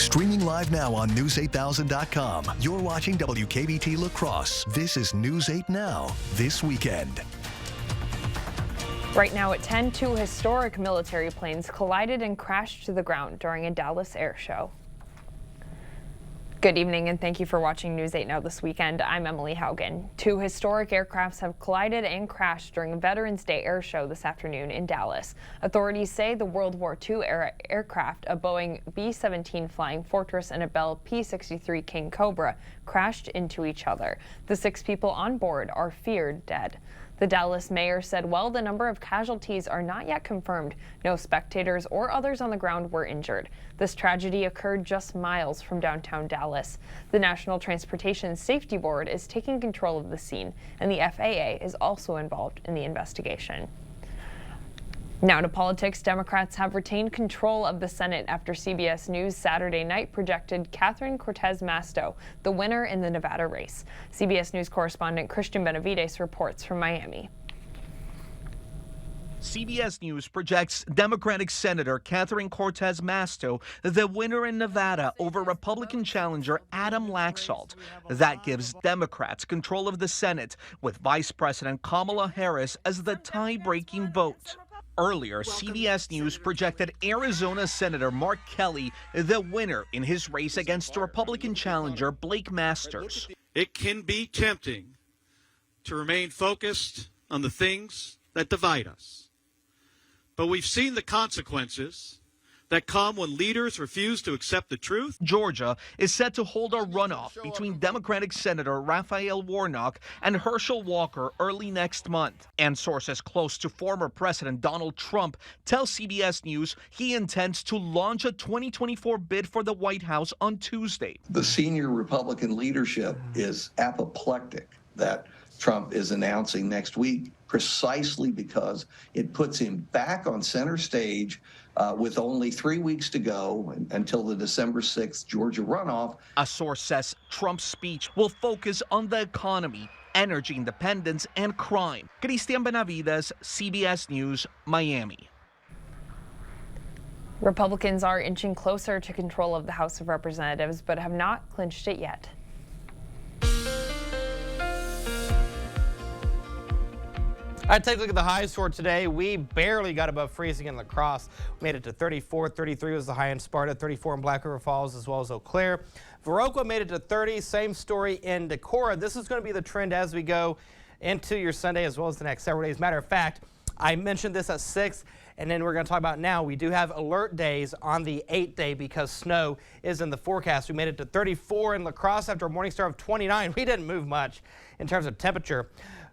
Streaming live now on News8000.com. You're watching WKBT La Crosse. This is News 8 Now, this weekend. Right now at 10, two historic military planes collided and crashed to the ground during a Dallas air show. Good evening and thank you for watching News 8 Now this weekend. I'm Emily Haugen. Two historic aircrafts have collided and crashed during a Veterans Day air show this afternoon in Dallas. Authorities say the World War II era aircraft, a Boeing B-17 Flying Fortress and a Bell P-63 King Cobra, crashed into each other. The 6 people on board are feared dead. The Dallas mayor said while the number of casualties are not yet confirmed, no spectators or others on the ground were injured. This tragedy occurred just miles from downtown Dallas. The National Transportation Safety Board is taking control of the scene, and the FAA is also involved in the investigation. Now to politics. Democrats have retained control of the Senate after CBS News Saturday night projected Catherine Cortez Masto the winner in the Nevada race. CBS News correspondent Christian Benavides reports from Miami. CBS News projects Democratic Senator Catherine Cortez Masto the winner in Nevada over Republican challenger Adam Laxalt. That gives Democrats control of the Senate, with Vice President Kamala Harris as the tie-breaking vote. Earlier, CBS News projected Arizona Senator Mark Kelly the winner in his race against Republican challenger Blake Masters. It can be tempting to remain focused on the things that divide us. But we've seen the consequences that come when leaders refuse to accept the truth. Georgia is set to hold a runoff between Democratic Senator Raphael Warnock and Herschel Walker early next month. And sources close to former President Donald Trump tell CBS News he intends to launch a 2024 bid for the White House on Tuesday. The senior Republican leadership is apoplectic that Trump is announcing next week, precisely because it puts him back on center stage with only 3 weeks to go until the December 6th Georgia runoff. A source says Trump's speech will focus on the economy, energy independence, and crime. Christian Benavides, CBS News, Miami. Republicans are inching closer to control of the House of Representatives, but have not clinched it yet. All right, take a look at the highs for today. We barely got above freezing in La Crosse. We made it to 34. 33 was the high in Sparta, 34 in Black River Falls, as well as Eau Claire. Viroqua made it to 30. Same story in Decorah. This is going to be the trend as we go into your Sunday as well as the next several days. Matter of fact, I mentioned this at 6, and then we're going to talk about now. We do have alert days on the 8th day because snow is in the forecast. We made it to 34 in La Crosse after a morning start of 29. We didn't move much in terms of temperature.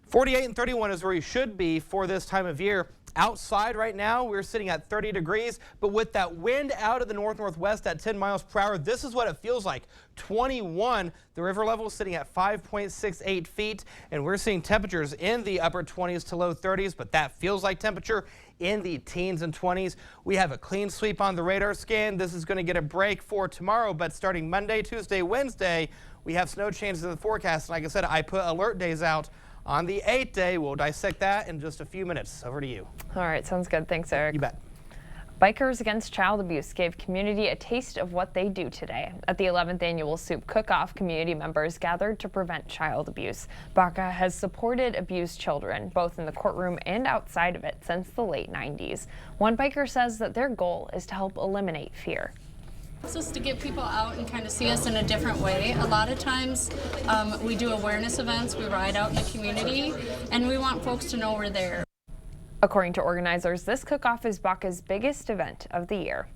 48 and 31 is where you should be for this time of year. Outside right now, we're sitting at 30 degrees, but with that wind out of the north-northwest at 10 miles per hour, this is what it feels like. 21, the river level is sitting at 5.68 feet, and we're seeing temperatures in the upper 20s to low 30s, but that feels like temperature in the teens and 20s. We have a clean sweep on the radar scan. This is going to get a break for tomorrow, but starting Monday, Tuesday, Wednesday, we have snow changes in the forecast. Like I said, I put alert days out on the 8th day. We'll dissect that in just a few minutes. Over to you. All right, sounds good. Thanks, Eric. You bet. Bikers Against Child Abuse gave community a taste of what they do today. At the 11th annual Soup Cook-Off, community members gathered to prevent child abuse. BACA has supported abused children, both in the courtroom and outside of it, since the late 90s. One biker says that their goal is to help eliminate fear. It's just to get people out and kind of see us in a different way. A lot of times we do awareness events, we ride out in the community, and we want folks to know we're there. According to organizers, this cook-off is BACA's biggest event of the year.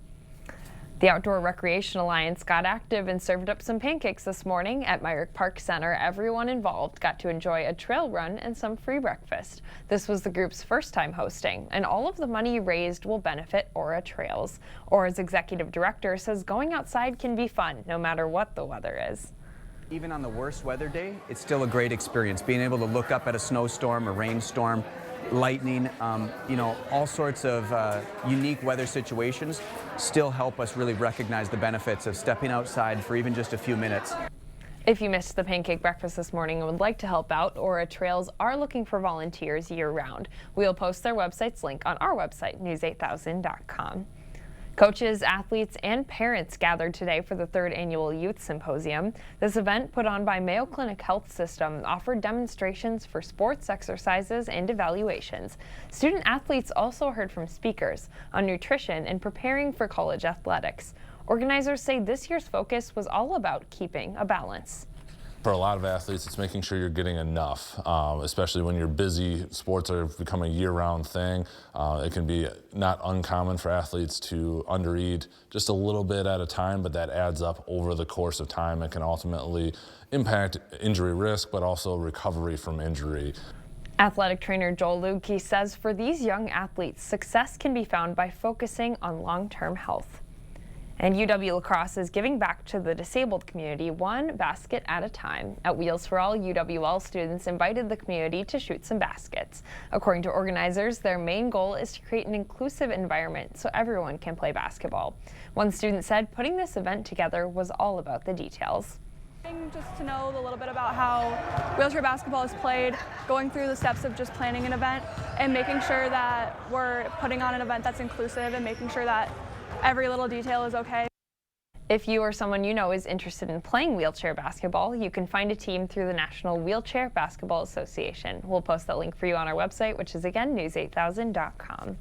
The Outdoor Recreation Alliance got active and served up some pancakes this morning at Myrick Park Center. Everyone involved got to enjoy a trail run and some free breakfast. This was the group's first time hosting, and all of the money raised will benefit Aura Trails. Aura's executive director says going outside can be fun no matter what the weather is. Even on the worst weather day, it's still a great experience. Being able to look up at a snowstorm, a rainstorm, lightning, all sorts of unique weather situations still help us really recognize the benefits of stepping outside for even just a few minutes. If you missed the pancake breakfast this morning and would like to help out, Aura Trails are looking for volunteers year-round. We'll post their website's link on our website, news8000.com. Coaches, athletes, and parents gathered today for the 3rd annual Youth Symposium. This event, put on by Mayo Clinic Health System, offered demonstrations for sports, exercises, and evaluations. Student athletes also heard from speakers on nutrition and preparing for college athletics. Organizers say this year's focus was all about keeping a balance. For a lot of athletes, it's making sure you're getting enough, especially when you're busy. Sports are becoming a year-round thing. It can be not uncommon for athletes to undereat just a little bit at a time, but that adds up over the course of time. It can ultimately impact injury risk, but also recovery from injury. Athletic trainer Joel Lubke says for these young athletes, success can be found by focusing on long-term health. And UW La Crosse is giving back to the disabled community one basket at a time. At Wheels for All, UWL students invited the community to shoot some baskets. According to organizers, their main goal is to create an inclusive environment so everyone can play basketball. One student said putting this event together was all about the details. Just to know a little bit about how wheelchair basketball is played, going through the steps of just planning an event and making sure that we're putting on an event that's inclusive and making sure that every little detail is okay. If you or someone you know is interested in playing wheelchair basketball, you can find a team through the National Wheelchair Basketball Association. We'll post that link for you on our website, which is again news8000.com.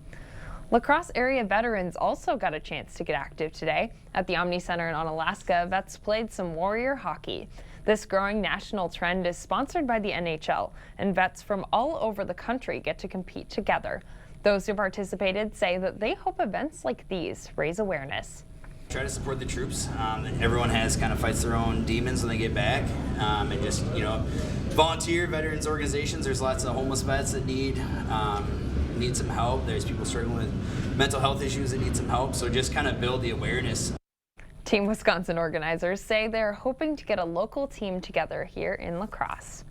La Crosse area veterans also got a chance to get active today. At the Omni Center in Onalaska, vets played some warrior hockey. This growing national trend is sponsored by the NHL, and vets from all over the country get to compete together. Those who participated say that they hope events like these raise awareness. Try to support the troops. Everyone fights their own demons when they get back, and just volunteer veterans organizations. There's lots of homeless vets that need some help. There's people struggling with mental health issues that need some help. So just kind of build the awareness. Team Wisconsin organizers say they're hoping to get a local team together here in La Crosse.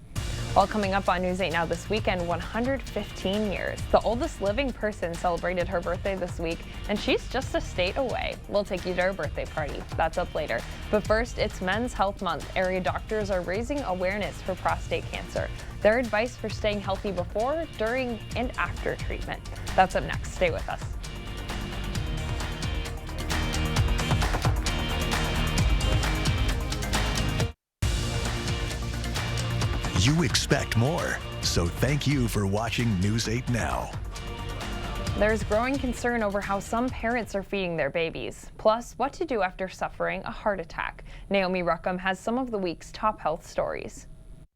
Well, coming up on News 8 Now this weekend, 115 years. The oldest living person celebrated her birthday this week, and she's just a state away. We'll take you to her birthday party. That's up later. But first, it's Men's Health Month. Area doctors are raising awareness for prostate cancer. Their advice for staying healthy before, during, and after treatment. That's up next. Stay with us. You expect more, so thank you for watching News 8 Now. There's growing concern over how some parents are feeding their babies, plus what to do after suffering a heart attack. Naomi Ruckham has some of the week's top health stories.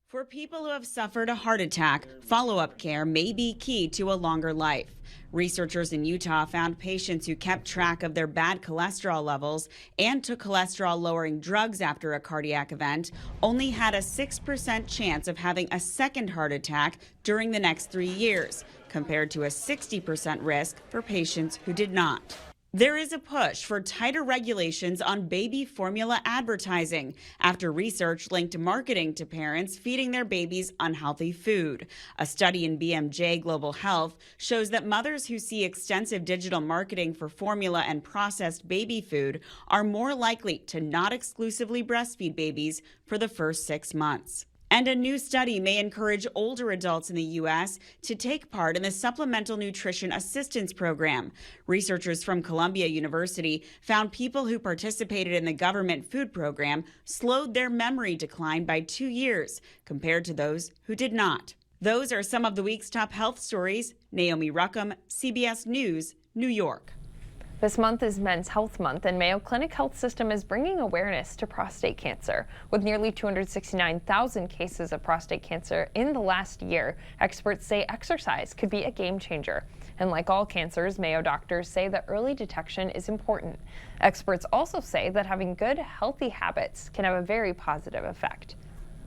For people who have suffered a heart attack, follow-up care may be key to a longer life. Researchers in Utah found patients who kept track of their bad cholesterol levels and took cholesterol-lowering drugs after a cardiac event only had a 6% chance of having a second heart attack during the next 3 years, compared to a 60% risk for patients who did not. There is a push for tighter regulations on baby formula advertising after research linked marketing to parents feeding their babies unhealthy food. A study in BMJ Global Health shows that mothers who see extensive digital marketing for formula and processed baby food are more likely to not exclusively breastfeed babies for the first 6 months. And a new study may encourage older adults in the U.S. to take part in the Supplemental Nutrition Assistance Program. Researchers from Columbia University found people who participated in the government food program slowed their memory decline by 2 years compared to those who did not. Those are some of the week's top health stories. Naomi Ruckham, CBS News, New York. This month is Men's Health Month, and Mayo Clinic Health System is bringing awareness to prostate cancer. With nearly 269,000 cases of prostate cancer in the last year, experts say exercise could be a game changer. And like all cancers, Mayo doctors say that early detection is important. Experts also say that having good, healthy habits can have a very positive effect.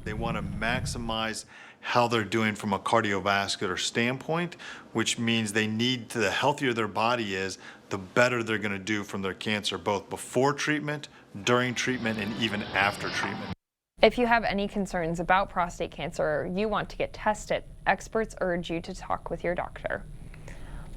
They want to maximize how they're doing from a cardiovascular standpoint, which means they need to, the healthier their body is, the better they're going to do from their cancer, both before treatment, during treatment, and even after treatment. If you have any concerns about prostate cancer or you want to get tested, experts urge you to talk with your doctor.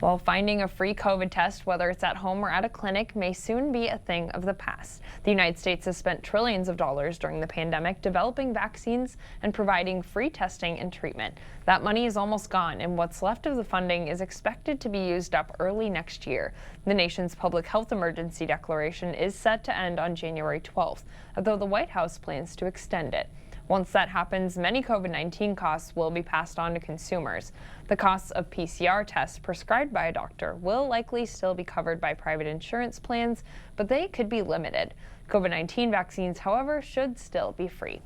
Well, finding a free COVID test, whether it's at home or at a clinic, may soon be a thing of the past. The United States has spent trillions of dollars during the pandemic developing vaccines and providing free testing and treatment. That money is almost gone, and what's left of the funding is expected to be used up early next year. The nation's public health emergency declaration is set to end on January 12th, although the White House plans to extend it. Once that happens, many COVID-19 costs will be passed on to consumers. The costs of PCR tests prescribed by a doctor will likely still be covered by private insurance plans, but they could be limited. COVID-19 vaccines, however, should still be free.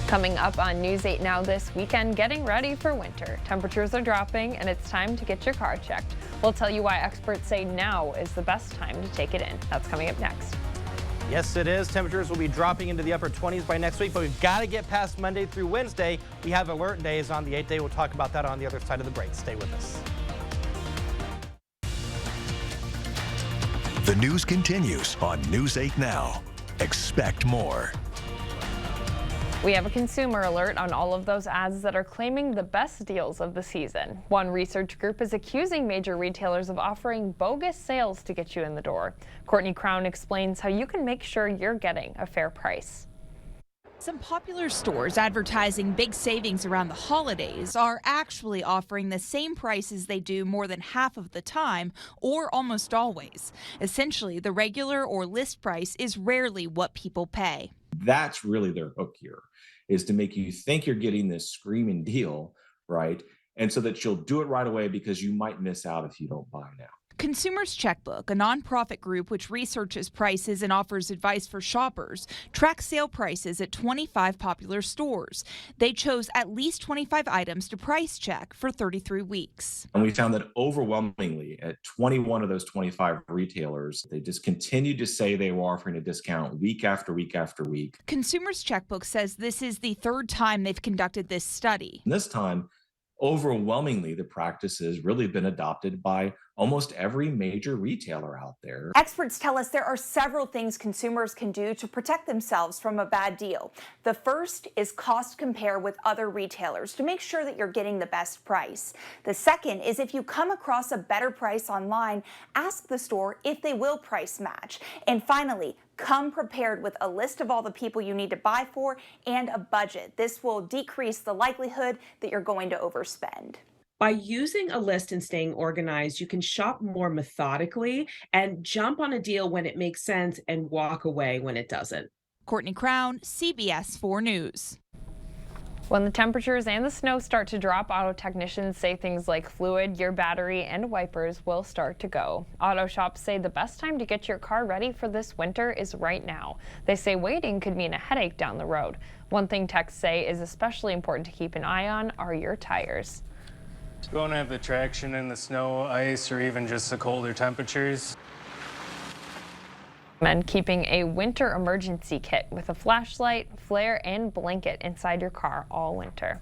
Coming up on News 8 Now this weekend, getting ready for winter. Temperatures are dropping and it's time to get your car checked. We'll tell you why experts say now is the best time to take it in. That's coming up next. Yes, it is. Temperatures will be dropping into the upper 20s by next week, but we've got to get past Monday through Wednesday. We have alert days on the 8th day. We'll talk about that on the other side of the break. Stay with us. The news continues on News 8 Now. Expect more. We have a consumer alert on all of those ads that are claiming the best deals of the season. One research group is accusing major retailers of offering bogus sales to get you in the door. Courtney Crown explains how you can make sure you're getting a fair price. Some popular stores advertising big savings around the holidays are actually offering the same prices they do more than half of the time, or almost always. Essentially, the regular or list price is rarely what people pay. That's really their hook here, is to make you think you're getting this screaming deal, right? And so that you'll do it right away because you might miss out if you don't buy now. Consumers Checkbook, a nonprofit group which researches prices and offers advice for shoppers, tracks sale prices at 25 popular stores. They chose at least 25 items to price check for 33 weeks. And we found that overwhelmingly at 21 of those 25 retailers, they just continued to say they were offering a discount week after week after week. Consumers Checkbook says this is the third time they've conducted this study. And this time, overwhelmingly, the practice has really been adopted by almost every major retailer out there. Experts tell us there are several things consumers can do to protect themselves from a bad deal. The first is cost compare with other retailers to make sure that you're getting the best price. The second is if you come across a better price online, ask the store if they will price match. And finally, come prepared with a list of all the people you need to buy for and a budget. This will decrease the likelihood that you're going to overspend. By using a list and staying organized, you can shop more methodically and jump on a deal when it makes sense and walk away when it doesn't. Courtney Crown, CBS 4 News. When the temperatures and the snow start to drop, auto technicians say things like fluid, your battery, and wipers will start to go. Auto shops say the best time to get your car ready for this winter is right now. They say waiting could mean a headache down the road. One thing techs say is especially important to keep an eye on are your tires. We won't have the traction in the snow, ice, or even just the colder temperatures. And keeping a winter emergency kit with a flashlight, flare, and blanket inside your car all winter.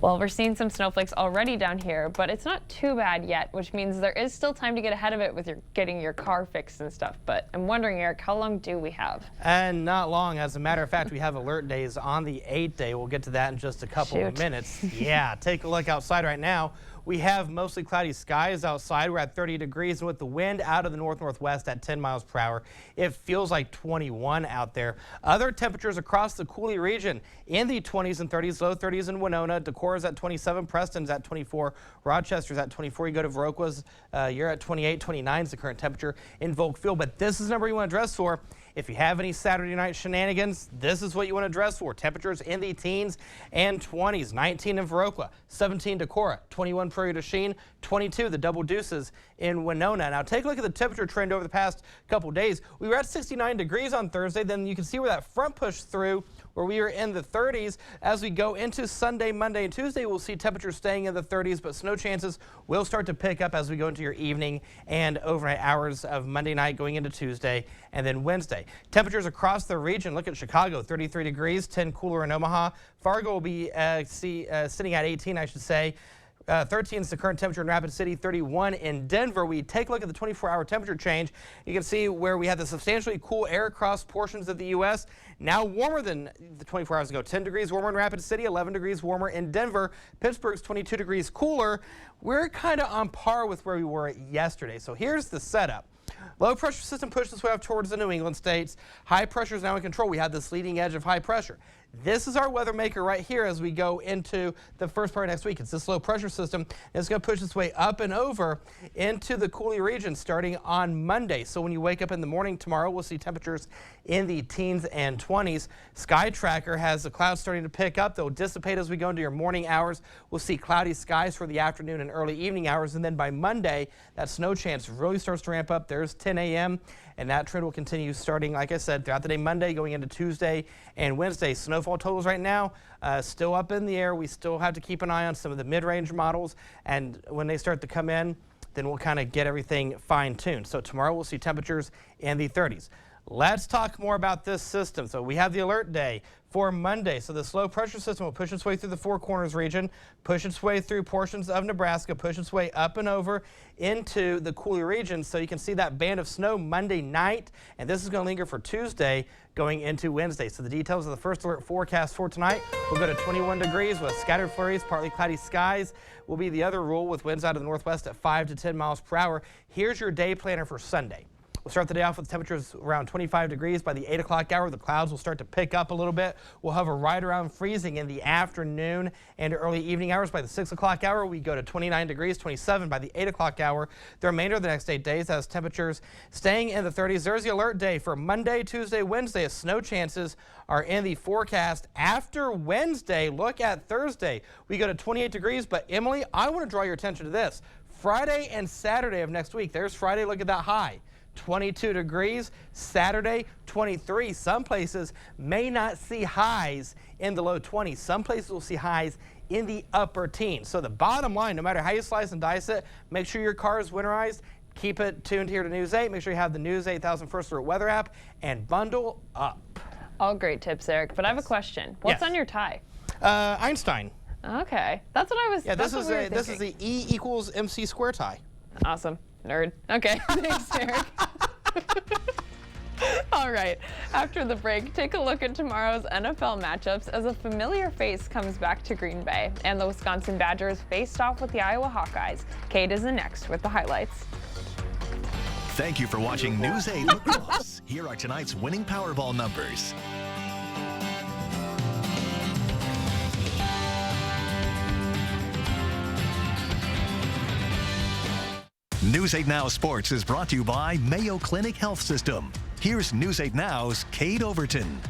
Well, we're seeing some snowflakes already down here, but it's not too bad yet, which means there is still time to get ahead of it with getting your car fixed and stuff. But I'm wondering, Eric, how long do we have? And not long. As a matter of fact, we have alert days on the 8th day. We'll get to that in just a couple of minutes. Yeah, take a look outside right now. We have mostly cloudy skies outside. We're at 30 degrees, and with the wind out of the north-northwest at 10 miles per hour, it feels like 21 out there. Other temperatures across the Coulee region in the 20s and 30s, low 30s in Winona. Decorah's at 27, Preston's at 24, Rochester's at 24. You go to Viroqua's, you're at 28, 29 is the current temperature in Volk Field. But this is the number you want to dress for. If you have any Saturday night shenanigans, this is what you want to dress for. Temperatures in the teens and 20s. 19 in Viroqua, 17 Decorah, 21 Prairie du Chien, 22 the Double Deuces in Winona. Now take a look at the temperature trend over the past couple days. We were at 69 degrees on Thursday. Then you can see where that front pushed through, where we were in the 30s. As we go into Sunday, Monday, and Tuesday, we'll see temperatures staying in the 30s, but snow chances will start to pick up as we go into your evening and overnight hours of Monday night going into Tuesday and then Wednesday. Temperatures across the region, look at Chicago, 33 degrees, 10 cooler in Omaha. Fargo will be sitting at 18, I should say. 13 is the current temperature in Rapid City, 31 in Denver. We take a look at the 24-hour temperature change. You can see where we had the substantially cool air across portions of the U.S. Now warmer than the 24 hours ago. 10 degrees warmer in Rapid City, 11 degrees warmer in Denver. Pittsburgh's 22 degrees cooler. We're kind of on par with where we were yesterday. So here's the setup. Low pressure system pushed its way up towards the New England states. High pressure is now in control. We had this leading edge of high pressure. This is our weather maker right here as we go into the first part of next week. It's this low pressure system. And it's going to push its way up and over into the Coulee region starting on Monday. So when you wake up in the morning tomorrow, we'll see temperatures in the teens and 20s. Sky Tracker has the clouds starting to pick up. They'll dissipate as we go into your morning hours. We'll see cloudy skies for the afternoon and early evening hours. And then by Monday, that snow chance really starts to ramp up. There's 10 a.m. and that trend will continue starting, like I said, throughout the day Monday going into Tuesday and Wednesday. Snowfall totals right now still up in the air. We still have to keep an eye on some of the mid-range models, and when they start to come in, then we'll kind of get everything fine-tuned. So tomorrow we'll see temperatures in the 30s. Let's talk more about this system. So we have the alert day for Monday. So this low pressure system will push its way through the Four Corners region, push its way through portions of Nebraska, push its way up and over into the Coulee region. So you can see that band of snow Monday night, and this is going to linger for Tuesday going into Wednesday. So the details of the first alert forecast for tonight will go to 21 degrees with scattered flurries, partly cloudy skies will be the other rule with winds out of the northwest at 5 to 10 miles per hour. Here's your day planner for Sunday. We'll start the day off with temperatures around 25 degrees. By the 8 o'clock hour, the clouds will start to pick up a little bit. We'll hover right around freezing in the afternoon and early evening hours. By the 6 o'clock hour, we go to 29 degrees, 27 by the 8 o'clock hour. The remainder of the next 8 days has temperatures staying in the 30s. There's the alert day for Monday, Tuesday, Wednesday. As snow chances are in the forecast after Wednesday. Look at Thursday. We go to 28 degrees. But Emily, I want to draw your attention to this. Friday and Saturday of next week. There's Friday. Look at that high. 22 degrees, Saturday 23. Some places may not see highs in the low 20s. Some places will see highs in the upper teens. So the bottom line, no matter how you slice and dice it, make sure your car is winterized. Keep it tuned here to News 8. Make sure you have the News 8000 First Alert weather app and bundle up. All great tips, Eric, but I have a question. What's on your tie? Einstein. Okay, that's what I was. Yeah, this is the E equals MC square tie. Awesome. Nerd. Okay, thanks, Eric. All right, after the break, take a look at tomorrow's NFL matchups as a familiar face comes back to Green Bay, and the Wisconsin Badgers faced off with the Iowa Hawkeyes. Kate is in next with the highlights. Thank you for watching News 8 Lacrosse. Here are tonight's winning Powerball numbers. News 8 Now Sports is brought to you by Mayo Clinic Health System. Here's News 8 Now's Kate Overton.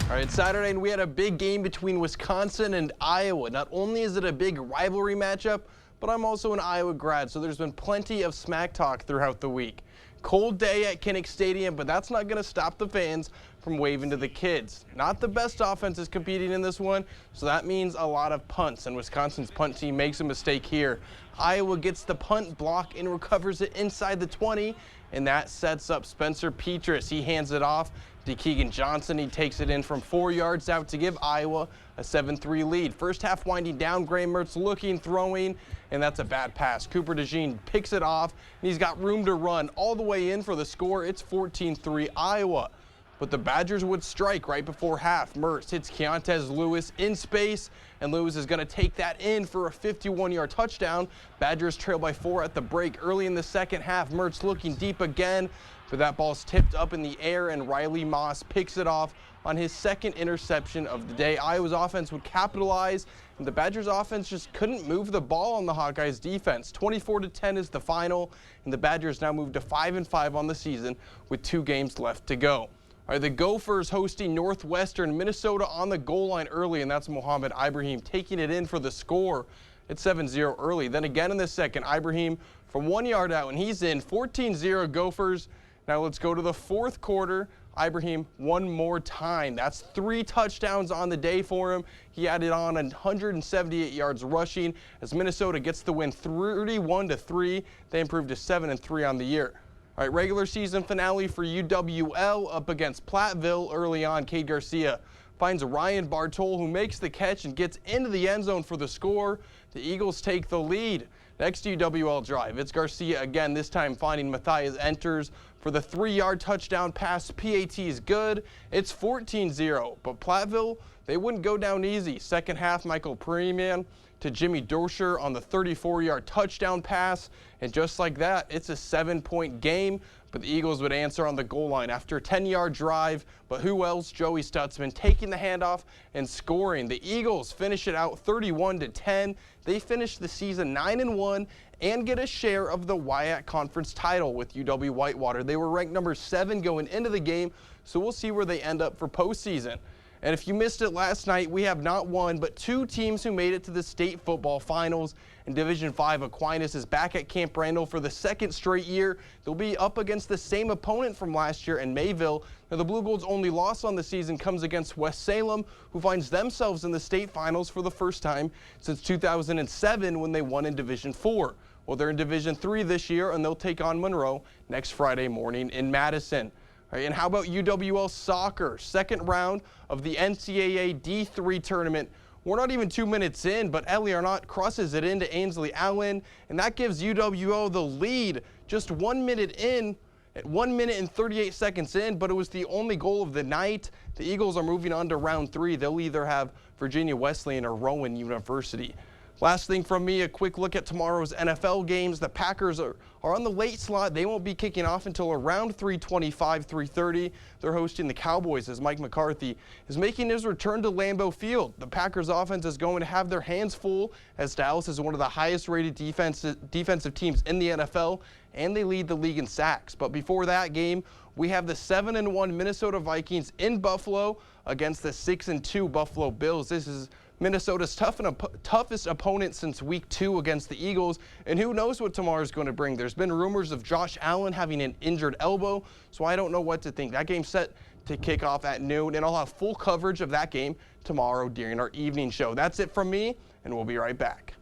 All right, Saturday, and we had a big game between Wisconsin and Iowa. Not only is it a big rivalry matchup, but I'm also an Iowa grad, so there's been plenty of smack talk throughout the week. Cold day at Kinnick Stadium, but that's not going to stop the fans from waving to the kids. Not the best offenses competing in this one, so that means a lot of punts, and Wisconsin's punt team makes a mistake here. Iowa gets the punt block and recovers it inside the 20, and that sets up Spencer Petras. He hands it off to Keegan Johnson. He takes it in from 4 yards out to give Iowa a 7-3 lead. First half winding down, Graham Mertz looking, throwing, and that's a bad pass. Cooper DeJean picks it off, and he's got room to run all the way in for the score. It's 14-3 Iowa. But the Badgers would strike right before half. Mertz hits Keontez Lewis in space, and Lewis is going to take that in for a 51-yard touchdown. Badgers trail by 4 at the break. Early in the second half, Mertz looking deep again, but that ball's tipped up in the air, and Riley Moss picks it off on his second interception of the day. Iowa's offense would capitalize, and the Badgers offense just couldn't move the ball on the Hawkeyes defense. 24-10 is the final, and the Badgers now move to 5-5 on the season with 2 games left to go. All right, the Gophers hosting Northwestern. Minnesota on the goal line early, and that's Mohamed Ibrahim taking it in for the score. It's 7-0 early. Then again in the second, Ibrahim from 1 yard out, and he's in. 14-0 Gophers. Now let's go to the fourth quarter. Ibrahim one more time. That's 3 touchdowns on the day for him. He added on 178 yards rushing as Minnesota gets the win 31-3. They improved to 7-3 on the year. All right, regular season finale for UWL up against Platteville early on. Cade Garcia finds Ryan Bartol, who makes the catch and gets into the end zone for the score. The Eagles take the lead. Next UWL drive, it's Garcia again, this time finding Matthias Enters for the 3-yard touchdown pass. PAT is good. It's 14-0, but Platteville, they wouldn't go down easy. Second half, Michael Preman to Jimmy Dorsher on the 34-yard touchdown pass, and just like that, it's a 7-point game. But the Eagles would answer on the goal line after a 10-yard drive. But who else? Joey Stutzman taking the handoff and scoring. The Eagles finish it out 31-10. They finish the season 9-1 and get a share of the WIAC Conference title with UW Whitewater. They were ranked number 7 going into the game, so we'll see where they end up for postseason. And if you missed it last night, we have not one, but 2 teams who made it to the state football finals. In Division 5, Aquinas is back at Camp Randall for the 2nd straight year. They'll be up against the same opponent from last year in Mayville. Now, the Blue Gold's only loss on the season comes against West Salem, who finds themselves in the state finals for the first time since 2007 when they won in Division 4. Well, they're in Division 3 this year, and they'll take on Monroe next Friday morning in Madison. All right, and how about UWL soccer? Second round of the NCAA D3 tournament. We're not even 2 minutes in, but Ellie Arnott crosses it into Ainsley Allen, and that gives UWO the lead just 1 minute in, at 1 minute and 38 seconds in, but it was the only goal of the night. The Eagles are moving on to round 3. They'll either have Virginia Wesleyan or Rowan University. Last thing from me, a quick look at tomorrow's NFL games. The Packers are on the late slot. They won't be kicking off until around 3:25, 3:30. They're hosting the Cowboys as Mike McCarthy is making his return to Lambeau Field. The Packers offense is going to have their hands full as Dallas is one of the highest rated defensive teams in the NFL, and they lead the league in sacks. But before that game, we have the 7-1 Minnesota Vikings in Buffalo against the 6-2 Buffalo Bills. This is Minnesota's toughest opponent since week 2 against the Eagles, and who knows what tomorrow's going to bring. There's been rumors of Josh Allen having an injured elbow, so I don't know what to think. That game's set to kick off at noon, and I'll have full coverage of that game tomorrow during our evening show. That's it from me, and we'll be right back.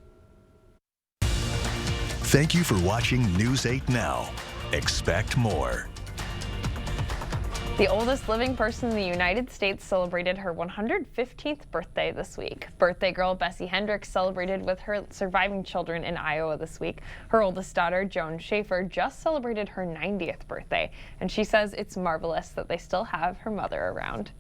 Thank you for watching News 8 Now. Expect more. The oldest living person in the United States celebrated her 115th birthday this week. Birthday girl Bessie Hendricks celebrated with her surviving children in Iowa this week. Her oldest daughter, Joan Schaefer, just celebrated her 90th birthday, and she says it's marvelous that they still have her mother around.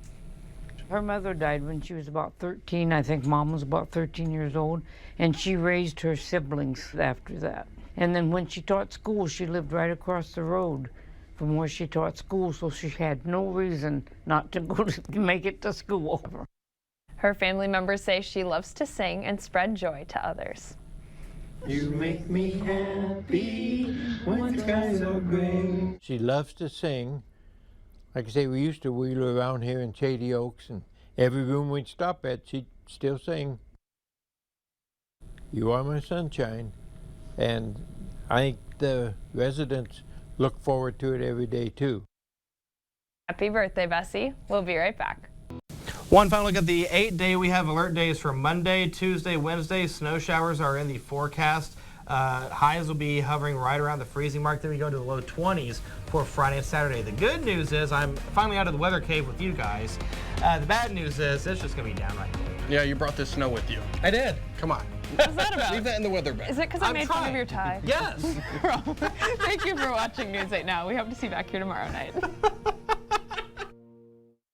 Her mother died when she was about 13. I think Mom was about 13 years old, and she raised her siblings after that. And then when she taught school, she lived right across the road from where she taught school, so she had no reason not to go to make it to school. Her family members say she loves to sing and spread joy to others. You make me happy when the skies are gray. She loves to sing. Like I say, we used to wheel her around here in Shady Oaks, and every room we'd stop at, she'd still sing. You are my sunshine. And I think the residents look forward to it every day, too. Happy birthday, Bessie. We'll be right back. One final look at the 8-day. We have alert days for Monday, Tuesday, Wednesday. Snow showers are in the forecast. Highs will be hovering right around the freezing mark. Then we go to the low 20s for Friday and Saturday. The good news is I'm finally out of the weather cave with you guys. The bad news is it's just going to be downright cold. Yeah, you brought this snow with you. I did. Come on. What's that about? Leave that in the weather bag. Is it because I made fun of your tie? Yes. Thank you for watching News 8 Now. We hope to see you back here tomorrow night.